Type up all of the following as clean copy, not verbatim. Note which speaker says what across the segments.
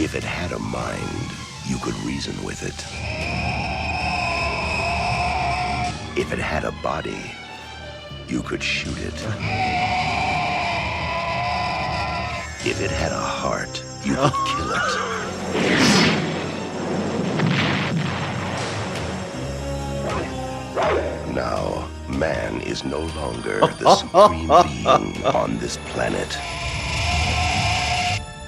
Speaker 1: If it had a mind, you could reason with it. If it had a body, you could shoot it. If it had a heart, you could kill it. Now, man is no longer the supreme being on this planet.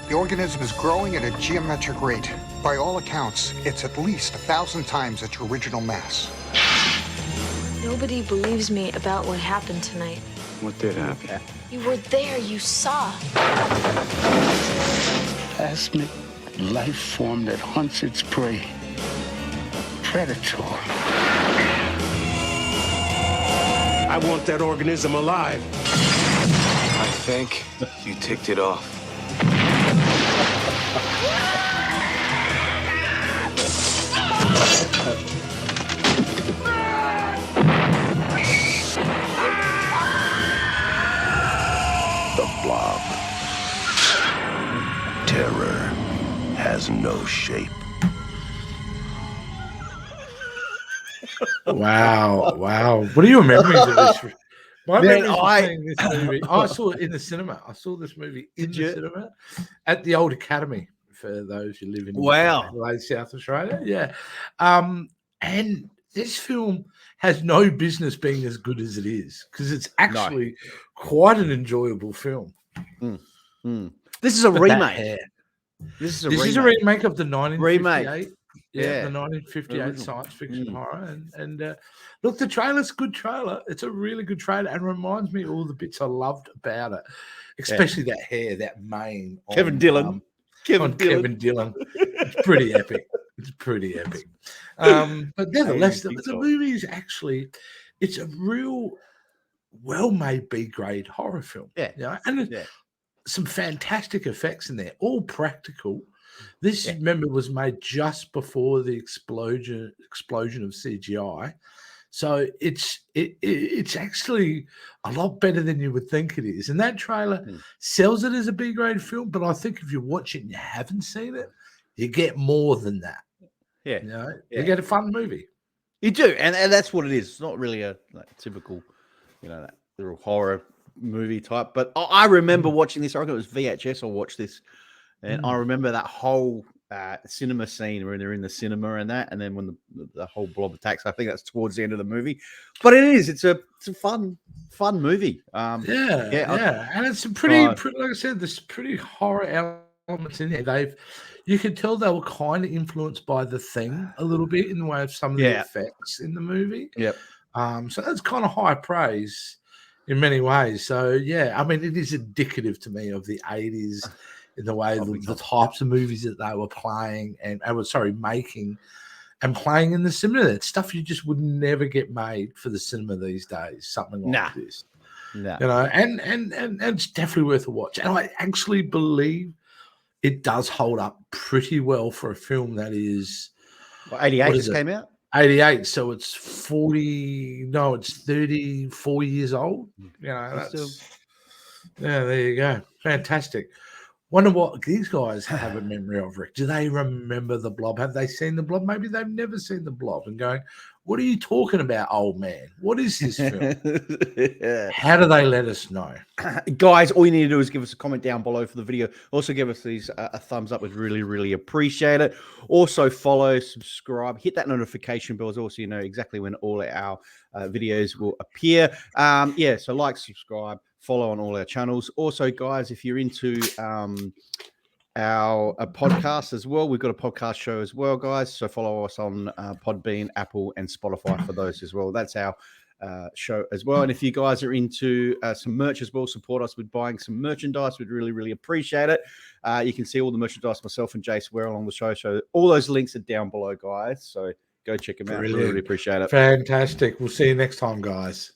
Speaker 2: The organism is growing at a geometric rate. By all accounts, it's at least 1,000 times its original mass.
Speaker 3: Nobody believes me about what happened tonight.
Speaker 4: What did happen?
Speaker 3: You were there, you saw.
Speaker 4: Plasmic life form that hunts its prey. Predator.
Speaker 5: I want that organism alive.
Speaker 6: I think you ticked it off.
Speaker 1: The Blob. Terror has no shape.
Speaker 7: Wow. What are your memories of this? My
Speaker 8: Man,
Speaker 7: memories of seeing this movie. I saw it in the cinema. I saw this movie in the cinema at the Old Academy. For those who live in South Australia, yeah. And this film has no business being as good as it is because it's actually quite an enjoyable film.
Speaker 8: This is a remake.
Speaker 7: This is a remake of the 1958.
Speaker 8: Remake.
Speaker 7: Yeah, the 1958 science fiction horror. And look, the trailer's a good trailer. It's a really good trailer and reminds me of all the bits I loved about it, especially that hair, that mane.
Speaker 8: Kevin Dillon.
Speaker 7: Kevin Dillon. It's pretty epic. But nevertheless, the movie is actually, it's a real well-made B-grade horror film.
Speaker 8: Yeah.
Speaker 7: You know? And some fantastic effects in there, all practical. This, remember, was made just before the explosion of CGI. So it's actually a lot better than you would think it is. And that trailer sells it as a B-grade film, but I think if you watch it and you haven't seen it, you get more than that.
Speaker 8: Yeah.
Speaker 7: You know, you get a fun movie.
Speaker 8: You do, and that's what it is. It's not really a typical, that little horror movie type. But I remember watching this. I reckon it was VHS. I watched this, and I remember that whole cinema scene when they're in the cinema and that, and then when the whole blob attacks. I think that's towards the end of the movie. But it's a fun movie. And
Speaker 7: it's some pretty like I said, there's pretty horror elements in there. You could tell they were kind of influenced by The Thing a little bit in the way of some of the effects in the movie.
Speaker 8: Yep.
Speaker 7: So that's kind of high praise in many ways. So I mean, it is indicative to me of the 80s in the way the types of movies that they were playing making and playing in the cinema. That stuff you just would never get made for the cinema these days. Something like this.
Speaker 8: No.
Speaker 7: And it's definitely worth a watch. And I actually believe it does hold up pretty well for a film that is
Speaker 8: 88 just came out.
Speaker 7: 88, so it's 34 years old. There you go. Fantastic. Wonder what these guys have a memory of, Rick. Do they remember the Blob? Have they seen the Blob? Maybe they've never seen the Blob and going, what are you talking about, old man? What is this film? How do they let us know?
Speaker 8: Guys, all you need to do is give us a comment down below for the video. Also, give us a thumbs up. We'd really, really appreciate it. Also, follow, subscribe, hit that notification bell so you know exactly when all our videos will appear. So like, subscribe, follow on all our channels. Also, guys, if you're into our podcast as well, we've got a podcast show as well, guys. So follow us on Podbean, Apple, and Spotify for those as well. That's our show as well. And if you guys are into some merch as well, support us with buying some merchandise. We'd really, really appreciate it. You can see all the merchandise myself and Jace wear along the show. So all those links are down below, guys. So go check them out. Really appreciate it.
Speaker 7: Fantastic. We'll see you next time, guys.